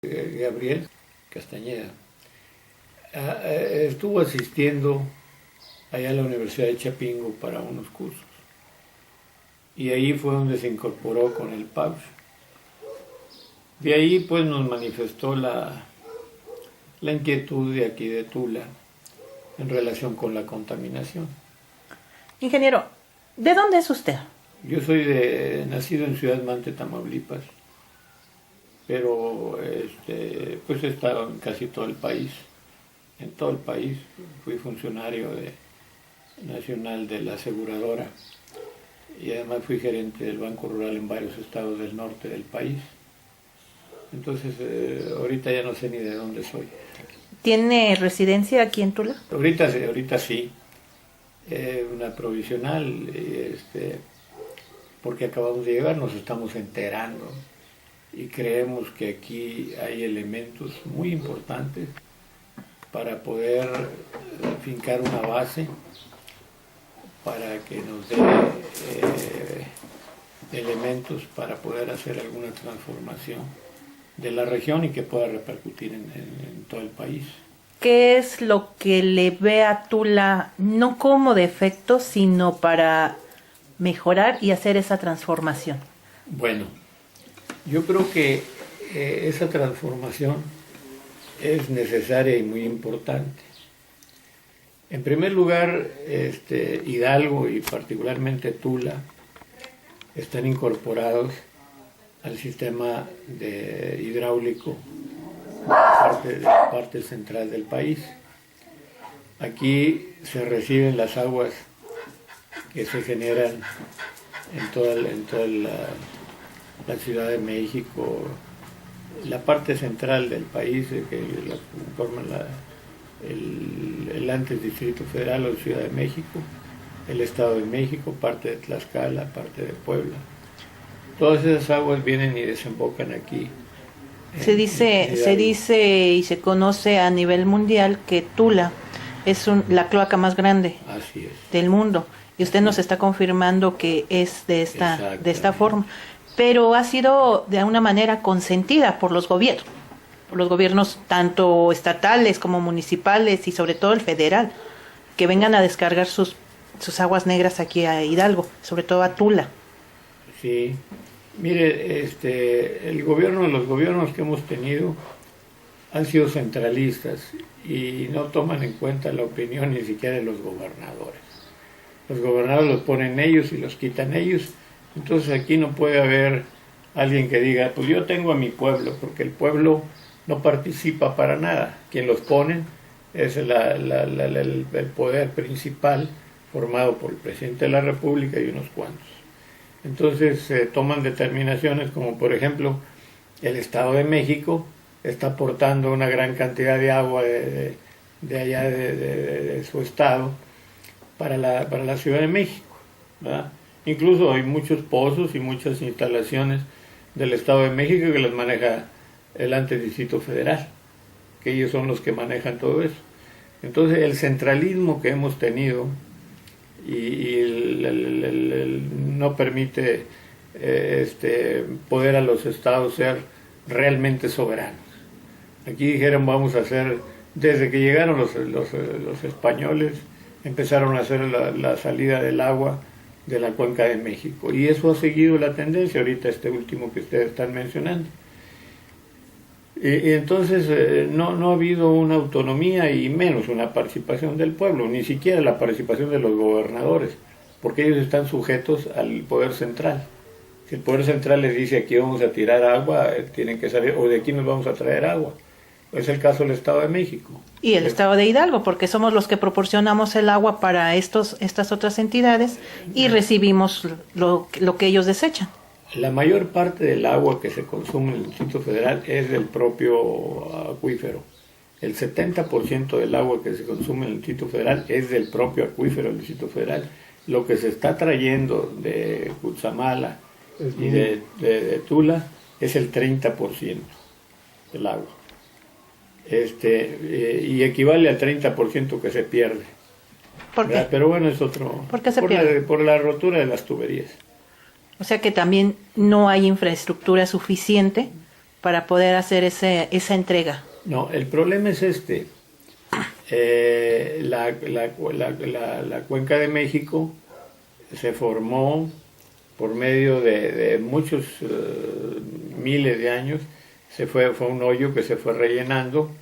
Gabriel Castañeda, estuvo asistiendo allá a la Universidad de Chapingo para unos cursos. Y ahí fue donde se incorporó con el PAUSH. De ahí pues nos manifestó la inquietud de aquí de Tula en relación con la contaminación. Ingeniero, ¿de dónde es usted? Yo soy nacido en Ciudad Mante, Tamaulipas, pero pues he estado en casi todo el país. En todo el país fui funcionario nacional de la aseguradora y además fui gerente del Banco Rural en varios estados del norte del país. Entonces ahorita ya no sé ni de dónde soy. ¿Tiene residencia aquí en Tula? Ahorita sí, una provisional, porque acabamos de llegar, nos estamos enterando y creemos que aquí hay elementos muy importantes para poder fincar una base para que nos dé elementos para poder hacer alguna transformación de la región y que pueda repercutir en todo el país. ¿Qué es lo que le ve a Tula, no como defecto, sino para mejorar y hacer esa transformación? Bueno, yo creo que esa transformación es necesaria y muy importante. En primer lugar, Hidalgo y particularmente Tula están incorporados al sistema hidráulico parte central del país. Aquí se reciben las aguas que se generan en toda la Ciudad de México, la parte central del país, que forman el antes Distrito Federal o Ciudad de México, el Estado de México, parte de Tlaxcala, parte de Puebla. Todas esas aguas vienen y desembocan aquí. Se dice y se conoce a nivel mundial que Tula es la cloaca más grande del mundo. Y usted nos está confirmando que es de esta forma. Pero ha sido de una manera consentida por los gobiernos tanto estatales como municipales y sobre todo el federal, que vengan a descargar sus aguas negras aquí a Hidalgo, sobre todo a Tula. Sí, mire, los gobiernos que hemos tenido han sido centralistas y no toman en cuenta la opinión ni siquiera de los gobernadores. Los gobernadores los ponen ellos y los quitan ellos. Entonces aquí no puede haber alguien que diga, pues yo tengo a mi pueblo, porque el pueblo no participa para nada. Quien los pone es el poder principal formado por el presidente de la República y unos cuantos. Entonces se toman determinaciones como por ejemplo el Estado de México está aportando una gran cantidad de agua de allá de su estado para la Ciudad de México, ¿verdad? Incluso hay muchos pozos y muchas instalaciones del Estado de México que las maneja el antes Distrito Federal, que ellos son los que manejan todo eso. Entonces el centralismo que hemos tenido no permite poder a los estados ser realmente soberanos. Aquí dijeron vamos a hacer, desde que llegaron los españoles, empezaron a hacer la salida del agua de la Cuenca de México y eso ha seguido la tendencia ahorita último que ustedes están mencionando y entonces no ha habido una autonomía y menos una participación del pueblo, ni siquiera la participación de los gobernadores, porque ellos están sujetos al poder central. Si el poder central les dice aquí vamos a tirar agua, tienen que saber, o de aquí nos vamos a traer agua. Es el caso del Estado de México. Y el Estado de Hidalgo, porque somos los que proporcionamos el agua para estas otras entidades y recibimos lo que ellos desechan. La mayor parte del agua que se consume en el Distrito Federal es del propio acuífero. El 70% del agua que se consume en el Distrito Federal es del propio acuífero del Distrito Federal. Lo que se está trayendo de Cutzamala y de Tula es el 30% del agua. Y equivale al 30% que se pierde. ¿Por qué? Pero bueno, es otro. ¿Por qué se pierde? Por la rotura de las tuberías. O sea que también no hay infraestructura suficiente para poder hacer esa entrega? No, el problema es este. La Cuenca de México se formó por medio de muchos miles de años. Fue un hoyo que se fue rellenando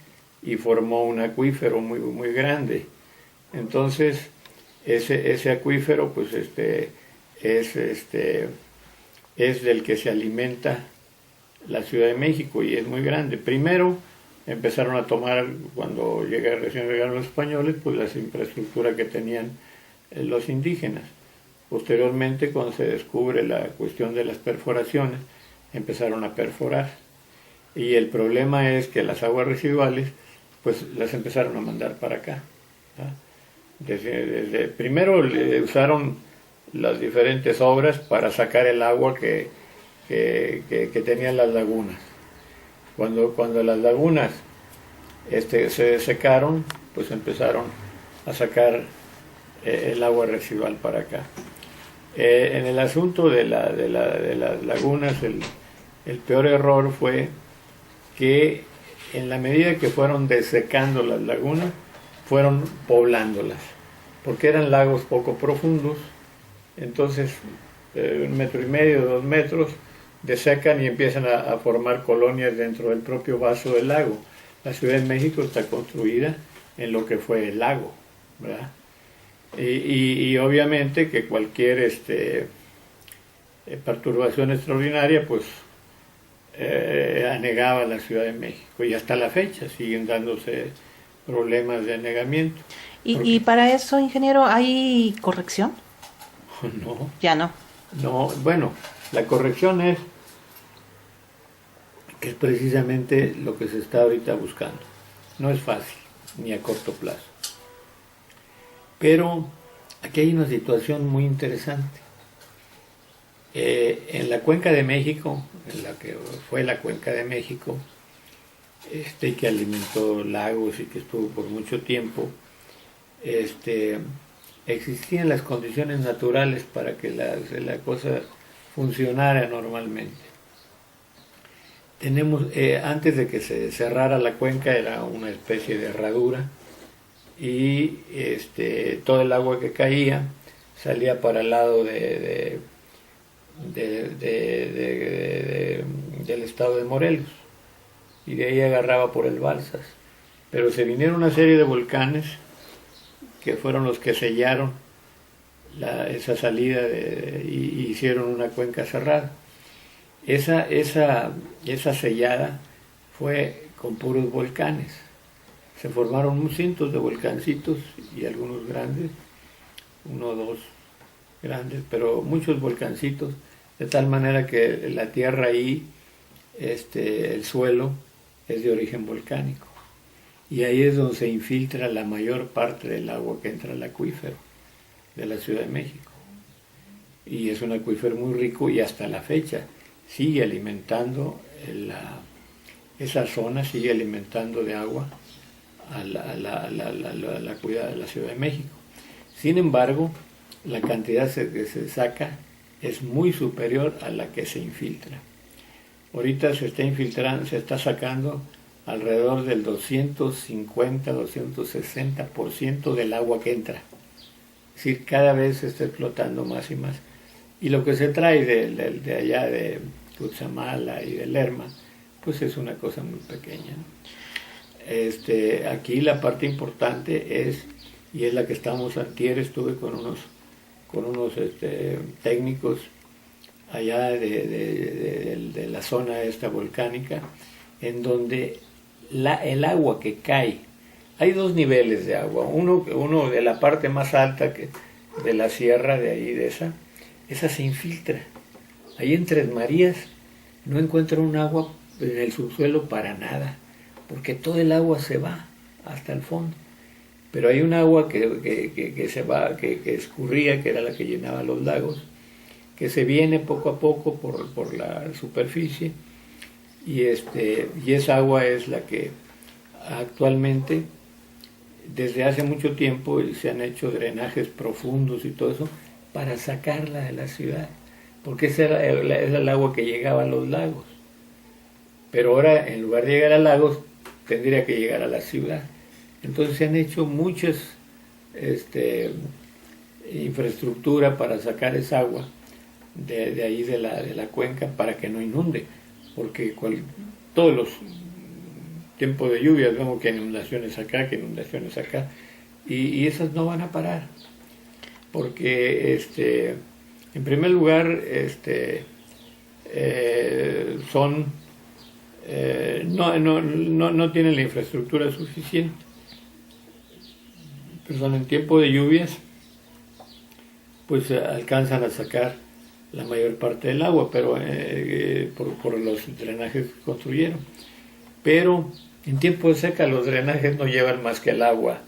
y formó un acuífero muy, muy grande. Entonces, ese acuífero pues es del que se alimenta la Ciudad de México y es muy grande. Primero empezaron a tomar, cuando recién llegaron los españoles, pues la infraestructura que tenían los indígenas. Posteriormente, cuando se descubre la cuestión de las perforaciones, empezaron a perforar. Y el problema es que las aguas residuales, pues las empezaron a mandar para acá. Primero usaron las diferentes obras para sacar el agua que tenían las lagunas. Cuando las lagunas se secaron, pues empezaron a sacar el agua residual para acá. En el asunto de las lagunas, el peor error fue que en la medida que fueron desecando las lagunas, fueron poblándolas, porque eran lagos poco profundos. Entonces 1,5 metros, 2 metros, desecan y empiezan a formar colonias dentro del propio vaso del lago. La Ciudad de México está construida en lo que fue el lago, ¿verdad? Y obviamente que cualquier perturbación extraordinaria pues anegaba la Ciudad de México, y hasta la fecha siguen dándose problemas de anegamiento. ¿Y para eso, ingeniero, hay corrección? No. Ya no. No, bueno, la corrección es que es precisamente lo que se está ahorita buscando. No es fácil, ni a corto plazo. Pero aquí hay una situación muy interesante. En la Cuenca de México, en la que fue la Cuenca de México, que alimentó lagos y que estuvo por mucho tiempo, existían las condiciones naturales para que la cosa funcionara normalmente. Antes de que se cerrara la cuenca, era una especie de herradura, y todo el agua que caía salía para el lado del estado de Morelos, y de ahí agarraba por el Balsas. Pero se vinieron una serie de volcanes que fueron los que sellaron esa salida y hicieron una cuenca cerrada. Esa sellada fue con puros volcanes. Se formaron cientos de volcancitos y algunos grandes, 1 o 2 grandes, pero muchos volcancitos, de tal manera que la tierra ahí, el suelo, es de origen volcánico. Y ahí es donde se infiltra la mayor parte del agua que entra al acuífero de la Ciudad de México. Y es un acuífero muy rico, y hasta la fecha sigue alimentando esa zona, sigue alimentando de agua a la cuidad de la Ciudad de México. Sin embargo, la cantidad que se saca es muy superior a la que se infiltra. Ahorita se está sacando alrededor del 250-260% del agua que entra. Es decir, cada vez se está explotando más y más. Y lo que se trae de allá de Cutzamala y de Lerma, pues es una cosa muy pequeña, ¿no? Aquí la parte importante es, y es la que antier estuve con unos técnicos allá de la zona esta volcánica, en donde el agua que cae, hay 2 niveles de agua, uno de la parte más alta de la sierra de ahí, esa se infiltra. Ahí en Tres Marías no encuentra un agua en el subsuelo para nada, porque todo el agua se va hasta el fondo. Pero hay un agua que se va, que escurría, que era la que llenaba los lagos, que se viene poco a poco por la superficie, y esa agua es la que actualmente, desde hace mucho tiempo, se han hecho drenajes profundos y todo eso para sacarla de la ciudad, porque esa era el agua que llegaba a los lagos. pero ahora en lugar de llegar a lagos tendría que llegar a la ciudad. Entonces se han hecho muchas infraestructura para sacar esa agua de ahí de la cuenca para que no inunde, porque todos los tiempos de lluvias vemos que hay inundaciones acá, y esas no van a parar, porque en primer lugar no tienen la infraestructura suficiente. Pero en tiempo de lluvias pues alcanzan a sacar la mayor parte del agua, pero por los drenajes que construyeron. Pero en tiempo de seca los drenajes no llevan más que el agua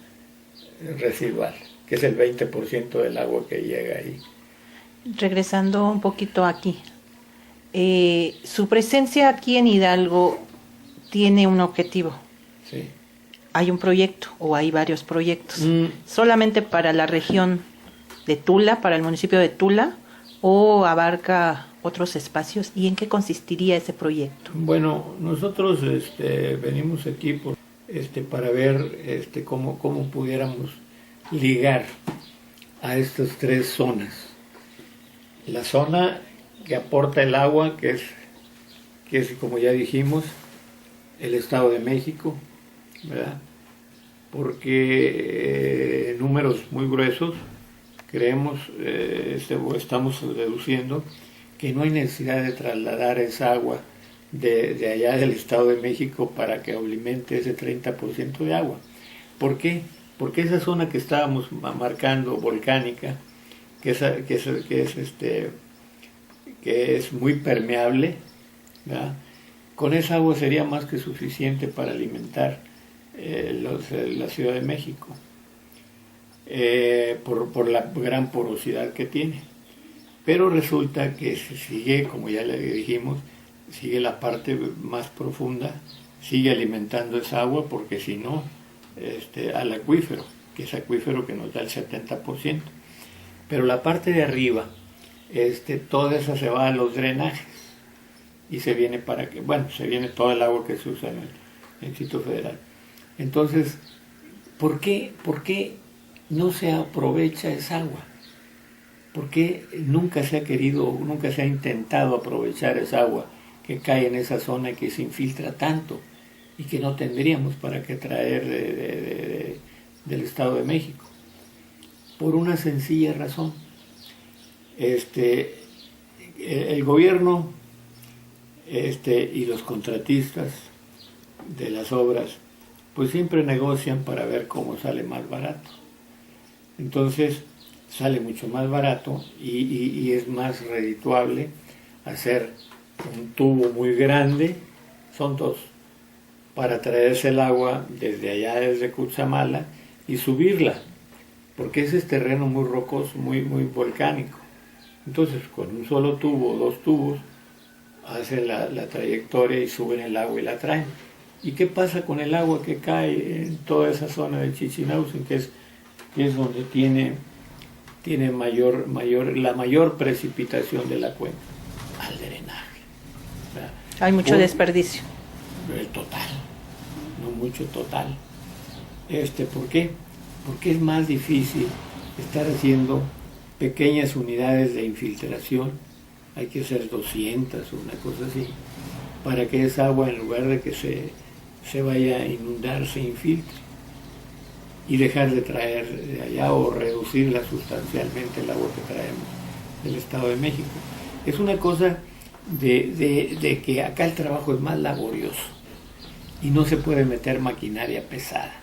residual, que es el 20% del agua que llega ahí. Regresando un poquito aquí, su presencia aquí en Hidalgo tiene un objetivo. Sí. Hay un proyecto o hay varios proyectos. ¿Solamente para la región de Tula, para el municipio de Tula, o abarca otros espacios? ¿Y en qué consistiría ese proyecto? Bueno, nosotros venimos aquí para ver cómo pudiéramos ligar a estas tres zonas. La zona que aporta el agua, que es como ya dijimos, el Estado de México, ¿verdad? Porque números muy gruesos creemos, estamos deduciendo que no hay necesidad de trasladar esa agua de allá del Estado de México para que alimente ese 30% de agua. ¿Por qué? Porque esa zona que estábamos marcando, volcánica, que es muy permeable, ¿verdad? Con esa agua sería más que suficiente para alimentar la Ciudad de México, por la gran porosidad que tiene. Pero resulta que se sigue, como ya le dijimos, sigue la parte más profunda, sigue alimentando esa agua, porque si no, al acuífero, que es acuífero que nos da el 70%. Pero la parte de arriba, toda esa se va a los drenajes y se viene se viene todo el agua que se usa en el Distrito Federal. Entonces, ¿por qué no se aprovecha esa agua? ¿Por qué nunca se ha intentado aprovechar esa agua que cae en esa zona y que se infiltra tanto y que no tendríamos para qué traer del Estado de México? Por una sencilla razón. El gobierno y los contratistas de las obras pues siempre negocian para ver cómo sale más barato. Entonces sale mucho más barato y es más redituable hacer un tubo muy grande, son dos, para traerse el agua desde allá, desde Cutzamala, y subirla, porque ese es terreno muy rocoso, muy volcánico. Entonces con un solo tubo o dos tubos hacen la trayectoria y suben el agua y la traen. ¿Y qué pasa con el agua que cae en toda esa zona de Chichinauhua, que es donde tiene la mayor precipitación de la cuenca? Al drenaje. ¿Verdad? Hay mucho desperdicio. El total, no mucho, total. ¿Por qué? Porque es más difícil estar haciendo pequeñas unidades de infiltración. Hay que hacer 200 o una cosa así, para que esa agua, en lugar de que se vaya a inundar, se infiltre, y dejar de traer de allá o reducirla sustancialmente el agua que traemos del Estado de México. Es una cosa de que acá el trabajo es más laborioso y no se puede meter maquinaria pesada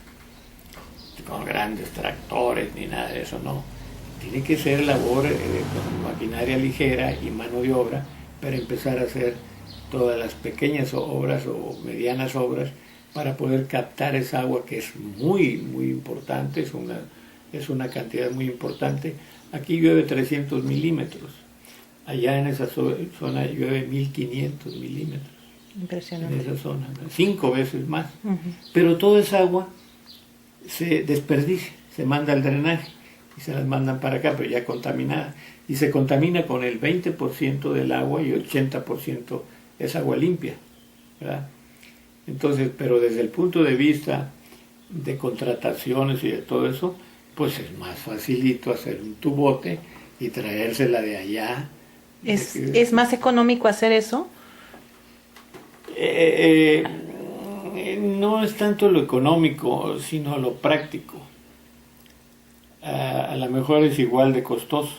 con grandes tractores ni nada de eso, no. Tiene que ser labor con maquinaria ligera y mano de obra para empezar a hacer todas las pequeñas obras o medianas obras para poder captar esa agua, que es muy importante, es una cantidad muy importante. Aquí llueve 300 milímetros, allá en esa zona llueve 1500 milímetros. Impresionante. En esa zona, 5 veces más. Pero toda esa agua se desperdicia, se manda al drenaje y se las mandan para acá, pero ya contaminada. Y se contamina con el 20% del agua y 80% es agua limpia. ¿verdad? Entonces, pero desde el punto de vista de contrataciones y de todo eso, pues es más facilito hacer un tubote y traérsela de allá. ¿Es más económico hacer eso? No es tanto lo económico, sino lo práctico. A lo mejor es igual de costoso.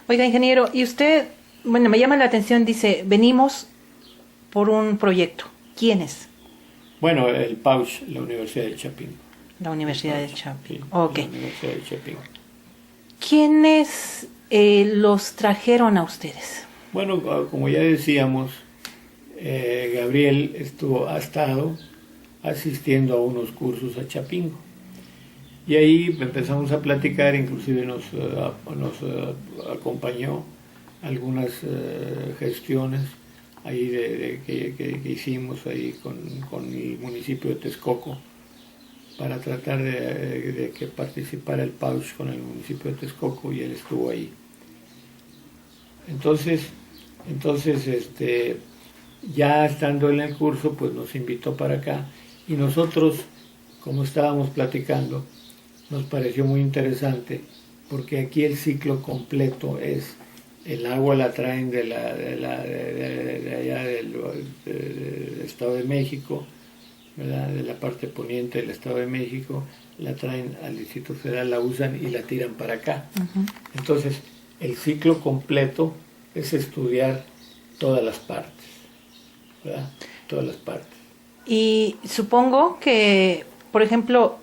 Oiga, ingeniero, y usted, bueno, me llama la atención, dice, venimos por un proyecto. ¿Quiénes? Bueno, el PAUCH, la Universidad de Chapingo. La Universidad de Chapingo. Sí, Ok. la Universidad de Chapingo. ¿Quiénes los trajeron a ustedes? Bueno, como ya decíamos, Gabriel ha estado asistiendo a unos cursos a Chapingo. Y ahí empezamos a platicar, inclusive nos acompañó algunas gestiones ahí que hicimos ahí con el municipio de Texcoco para tratar de que participara el PAUCH con el municipio de Texcoco, y él estuvo ahí. Entonces ya estando en el curso, pues nos invitó para acá, y nosotros, como estábamos platicando, nos pareció muy interesante, porque aquí el ciclo completo es: el agua la traen de allá del Estado de México, ¿verdad? De la parte poniente del Estado de México, la traen al Distrito Federal, la usan y la tiran para acá. Uh-huh. Entonces, el ciclo completo es estudiar todas las partes, ¿verdad? Todas las partes. Y supongo que, por ejemplo,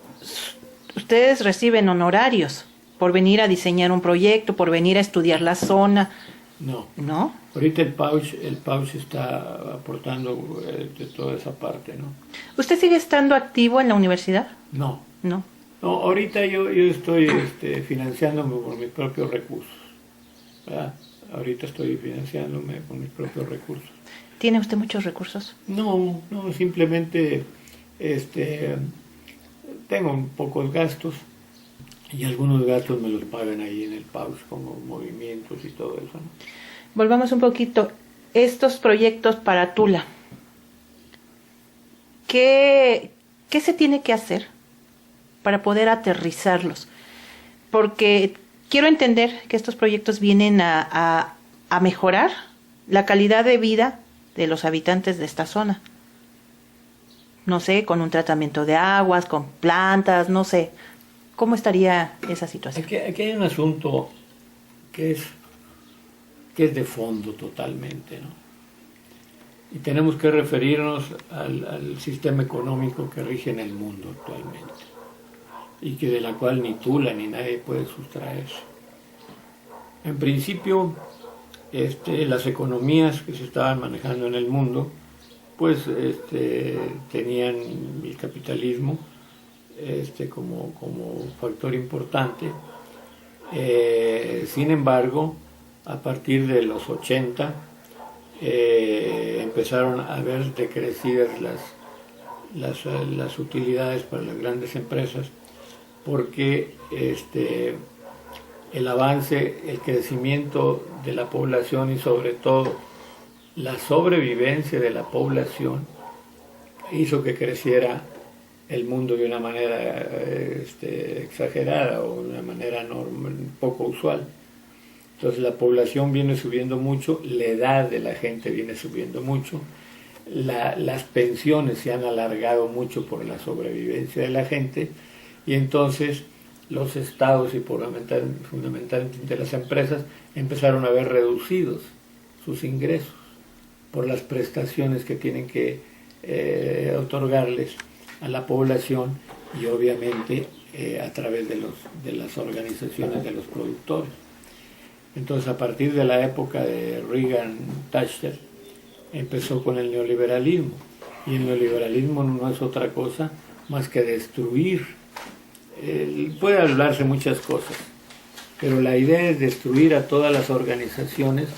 ustedes reciben honorarios por venir a diseñar un proyecto, por venir a estudiar la zona. No. ¿No? Ahorita el PAUCH está aportando de toda esa parte, ¿no? ¿Usted sigue estando activo en la universidad? No. No. No, ahorita yo estoy financiándome por mis propios recursos, ¿verdad? Ahorita estoy financiándome con mis propios recursos. ¿Tiene usted muchos recursos? No, simplemente tengo pocos gastos, y algunos gastos me los pagan ahí en el PAUCH, como movimientos y todo eso, ¿no? Volvamos un poquito. Estos proyectos para Tula, ¿qué se tiene que hacer para poder aterrizarlos? Porque quiero entender que estos proyectos vienen a mejorar la calidad de vida de los habitantes de esta zona. No sé, con un tratamiento de aguas, con plantas, no sé. ¿Cómo estaría esa situación? Aquí hay un asunto que es de fondo totalmente, ¿no? Y tenemos que referirnos al sistema económico que rige en el mundo actualmente, y que de la cual ni Tula ni nadie puede sustraerse. En principio, las economías que se estaban manejando en el mundo, pues tenían el capitalismo como factor importante. Sin embargo, a partir de los 80 empezaron a ver decrecidas las utilidades para las grandes empresas, porque el avance, el crecimiento de la población, y sobre todo la sobrevivencia de la población, hizo que creciera el mundo de una manera exagerada, o de una manera poco usual. Entonces la población viene subiendo mucho, la edad de la gente viene subiendo mucho, las pensiones se han alargado mucho por la sobrevivencia de la gente, y entonces los estados, y fundamentalmente las empresas, empezaron a ver reducidos sus ingresos por las prestaciones que tienen que otorgarles a la población, y obviamente a través de las organizaciones de los productores. Entonces, a partir de la época de Reagan-Thatcher, empezó con el neoliberalismo, y el neoliberalismo no es otra cosa más que destruir. Puede hablarse muchas cosas, pero la idea es destruir a todas las organizaciones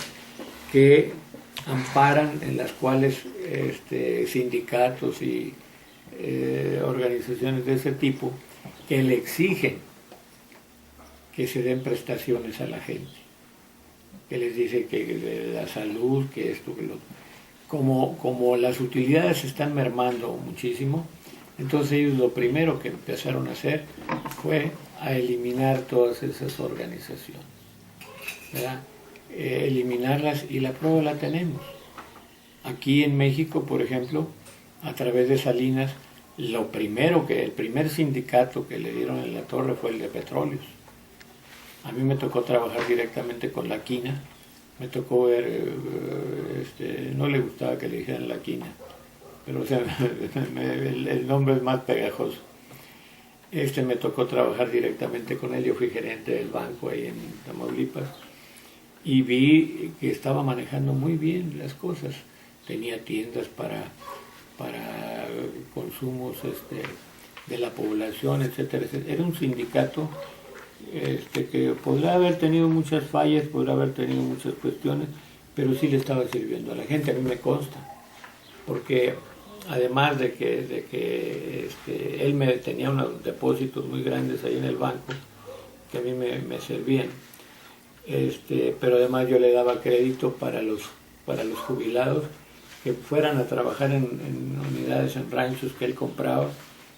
que amparan, en las cuales sindicatos y organizaciones de ese tipo, que le exigen que se den prestaciones a la gente, que les dice que de la salud, que esto, que lo otro. como las utilidades se están mermando muchísimo, entonces ellos lo primero que empezaron a hacer fue a eliminar todas esas organizaciones, ¿verdad? Eliminarlas, y la prueba la tenemos. Aquí en México, por ejemplo, a través de Salinas, el primer sindicato que le dieron en la torre fue el de petróleos. A mí me tocó trabajar directamente con la quina, me tocó ver, no le gustaba que le dijeran la quina, pero o sea, el nombre es más pegajoso. Me tocó trabajar directamente con él, yo fui gerente del banco ahí en Tamaulipas, y vi que estaba manejando muy bien las cosas. Tenía tiendas para consumos de la población, etcétera, etcétera. Era un sindicato que podrá haber tenido muchas fallas, podrá haber tenido muchas cuestiones, pero sí le estaba sirviendo a la gente, a mí me consta, porque además de que él tenía unos depósitos muy grandes ahí en el banco, que a mí me servían, pero además yo le daba crédito para los jubilados que fueran a trabajar en unidades, en ranchos que él compraba,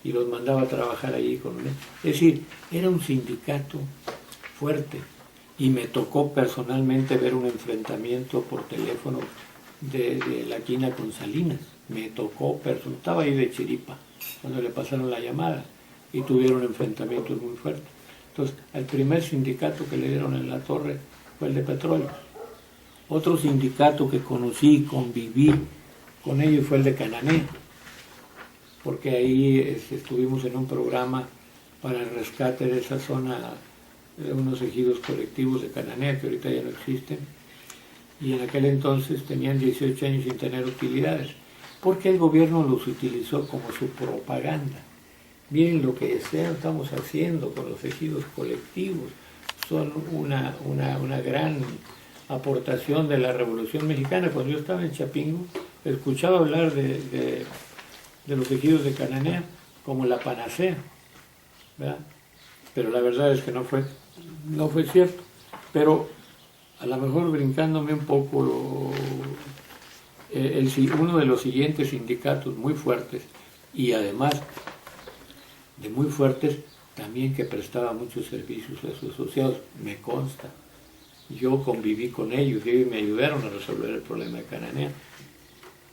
y los mandaba a trabajar allí con él. Es decir, era un sindicato fuerte, y me tocó personalmente ver un enfrentamiento por teléfono de la quina con Salinas. Me tocó, estaba ahí de chiripa cuando le pasaron la llamada, y tuvieron enfrentamientos muy fuertes. Entonces, el primer sindicato que le dieron en la torre fue el de petróleos. Otro sindicato que conocí, conviví con ellos, fue el de Cananea, porque ahí estuvimos en un programa para el rescate de esa zona, de unos ejidos colectivos de Cananea que ahorita ya no existen, y en aquel entonces tenían 18 años sin tener utilidades, porque el gobierno los utilizó como su propaganda. Miren lo que estamos haciendo con los ejidos colectivos, son una gran aportación de la Revolución Mexicana. Cuando yo estaba en Chapingo, escuchaba hablar de los ejidos de Cananea como la panacea, ¿verdad? Pero la verdad es que no fue cierto. Pero a lo mejor brincándome un poco, uno de los siguientes sindicatos muy fuertes, y además de muy fuertes, también que prestaba muchos servicios a sus asociados, me consta. Yo conviví con ellos y me ayudaron a resolver el problema de Cananea.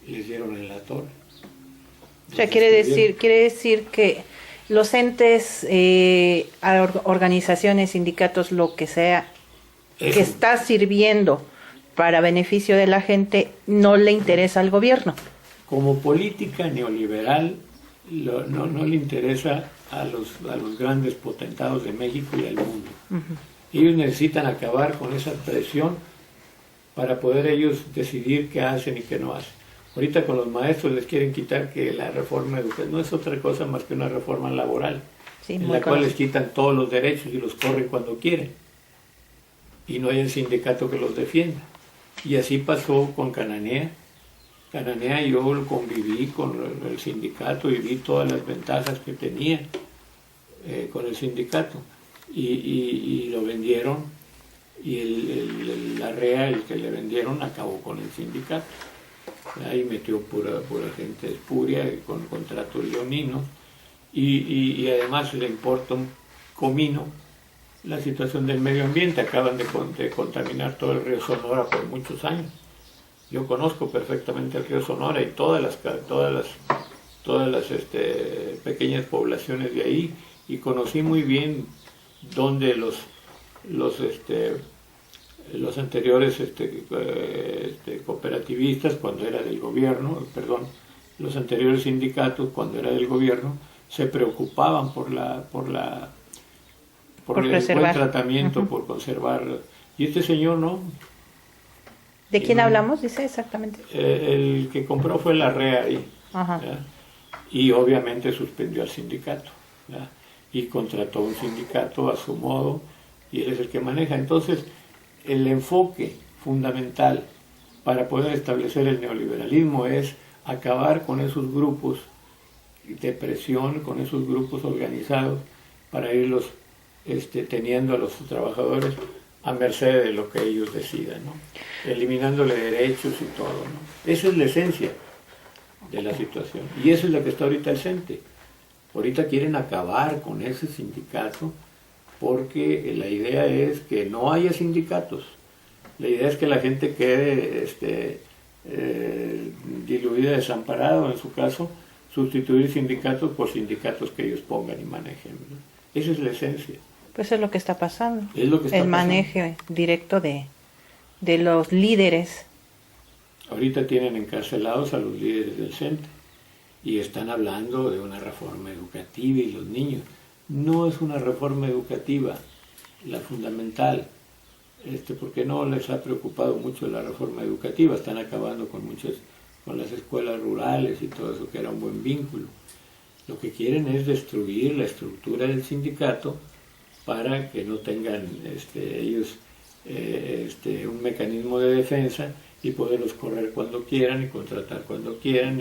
Les dieron en la torre. O sea, quiere decir que los entes, organizaciones, sindicatos, lo que sea, que está sirviendo para beneficio de la gente, no le interesa al gobierno. Como política neoliberal, no le interesa a los grandes potentados de México y al mundo. Ellos necesitan acabar con esa presión para poder ellos decidir qué hacen y qué no hacen. Ahorita con los maestros les quieren quitar que la reforma educativa no es otra cosa más que una reforma laboral, sí, en la cual les quitan todos los derechos y los corren cuando quieren. Y no hay un sindicato que los defienda. Y así pasó con Cananea. Cananea, yo conviví con el sindicato y vi todas las ventajas que tenía con el sindicato. Y lo vendieron, y la REA, el que le vendieron, acabó con el sindicato. Ahí metió pura gente espuria con contratos leoninos, y además le importa un comino la situación del medio ambiente. Acaban de contaminar todo el río Sonora por muchos años. Yo conozco perfectamente el río Sonora y todas las pequeñas poblaciones de ahí, y conocí muy bien donde los anteriores cooperativistas, cuando era del gobierno, los anteriores sindicatos, cuando era del gobierno, se preocupaban por el buen tratamiento, por conservar. Y este señor no. ¿De quién hablamos? Dice exactamente. El que compró fue la REA ahí. Y obviamente suspendió al sindicato, ¿verdad? Y contrató un sindicato a su modo, y él es el que maneja. Entonces, el enfoque fundamental para poder establecer el neoliberalismo es acabar con esos grupos de presión, con esos grupos organizados, para irlos teniendo a los trabajadores a merced de lo que ellos decidan, ¿no? Eliminándole derechos y todo, ¿no? Esa es la esencia de la situación. Y eso es lo que está ahorita el CENTE. Ahorita quieren acabar con ese sindicato porque la idea es que no haya sindicatos. La idea es que la gente quede diluida, desamparada, o en su caso, sustituir sindicatos por sindicatos que ellos pongan y manejen, ¿no? Esa es la esencia. Pues es lo que está pasando. Es lo que está el manejo directo de los líderes. Ahorita tienen encarcelados a los líderes del CENTE y están hablando de una reforma educativa y los niños. No es una reforma educativa la fundamental, porque no les ha preocupado mucho la reforma educativa. Están acabando con las escuelas rurales y todo eso que era un buen vínculo. Lo que quieren es destruir la estructura del sindicato para que no tengan ellos un mecanismo de defensa y poderlos correr cuando quieran y contratar cuando quieran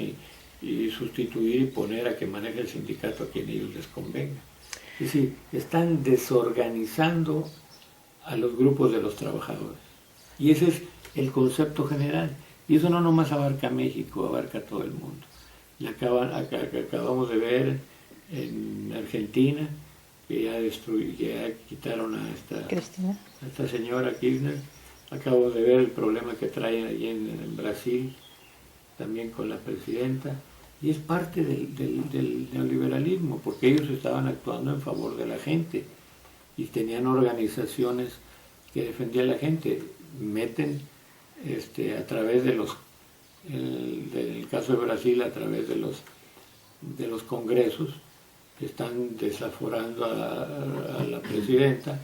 y sustituir y poner a que maneje el sindicato a quien ellos les convenga. Es decir, están desorganizando a los grupos de los trabajadores. Y ese es el concepto general. Y eso no nomás abarca México, abarca todo el mundo. Acabamos de ver en Argentina que ya quitaron a esta señora Kirchner. Acabo de ver el problema que traen allí en Brasil, también con la presidenta. Y es parte del neoliberalismo, porque ellos estaban actuando en favor de la gente y tenían organizaciones que defendían a la gente. Meten a través de del caso de Brasil, a través de los congresos, están desaforando a la presidenta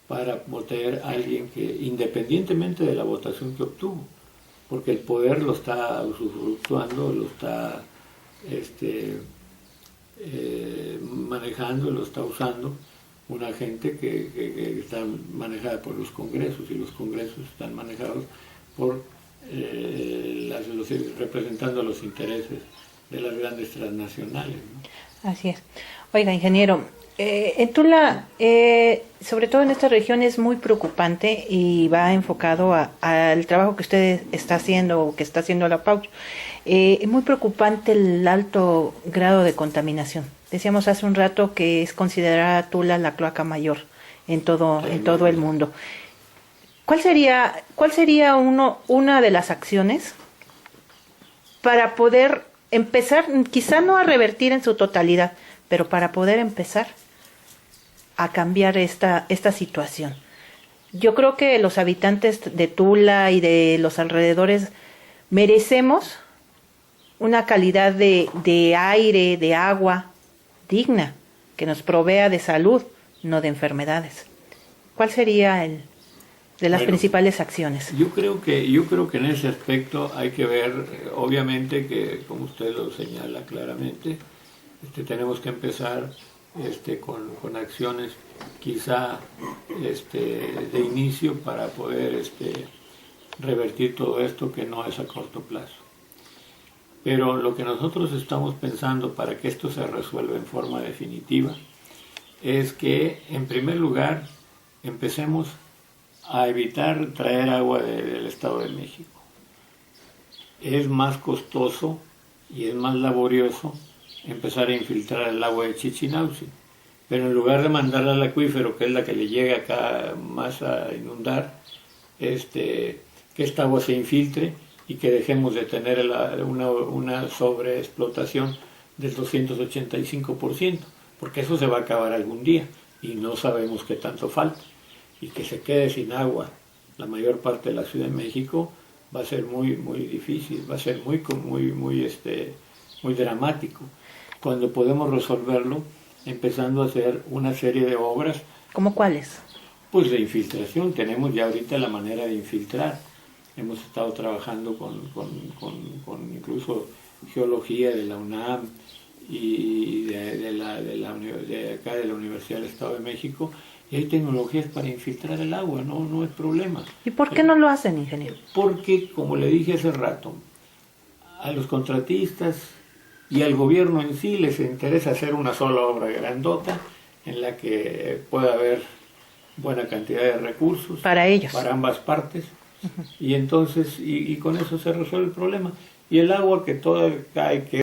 para votar a alguien que, independientemente de la votación que obtuvo, porque el poder lo está usufructuando, lo está manejando, lo está usando una gente que está manejada por los congresos, y los congresos están manejados por representando los intereses de las grandes transnacionales, ¿no? Así es. Oiga, ingeniero, en Tula, sobre todo en esta región, es muy preocupante y va enfocado al trabajo que usted está haciendo o que está haciendo la PAUCH. Es muy preocupante el alto grado de contaminación. Decíamos hace un rato que es considerada Tula la cloaca mayor en todo el mundo. ¿Cuál sería una de las acciones para poder empezar, quizá no a revertir en su totalidad, pero para poder empezar a cambiar esta situación? Yo creo que los habitantes de Tula y de los alrededores merecemos una calidad de aire, de agua digna, que nos provea de salud, no de enfermedades. ¿Cuál sería de las principales acciones? Yo creo que en ese aspecto hay que ver, obviamente, que como usted lo señala claramente, tenemos que empezar con acciones quizá de inicio para poder revertir todo esto, que no es a corto plazo. Pero lo que nosotros estamos pensando para que esto se resuelva en forma definitiva es que, en primer lugar, empecemos a evitar traer agua del Estado de México. Es más costoso y es más laborioso empezar a infiltrar el agua de Chichinauzi, pero en lugar de mandarla al acuífero, que es la que le llega acá más a inundar, que esta agua se infiltre y que dejemos de tener una sobreexplotación del 285%, porque eso se va a acabar algún día y no sabemos qué tanto falta. Y que se quede sin agua la mayor parte de la Ciudad de México va a ser muy difícil, va a ser muy dramático, cuando podemos resolverlo empezando a hacer una serie de obras. ¿Cómo cuáles? Pues de infiltración. Tenemos ya ahorita la manera de infiltrar. Hemos estado trabajando con incluso geología de la UNAM y de acá de la Universidad del Estado de México, y hay tecnologías para infiltrar el agua, no es problema. ¿Y por qué no lo hacen, ingeniero? Porque, como le dije hace rato, a los contratistas y al gobierno en sí les interesa hacer una sola obra grandota en la que pueda haber buena cantidad de recursos para ellos, para ambas partes, y entonces y con eso se resuelve el problema. Y el agua que toda cae, que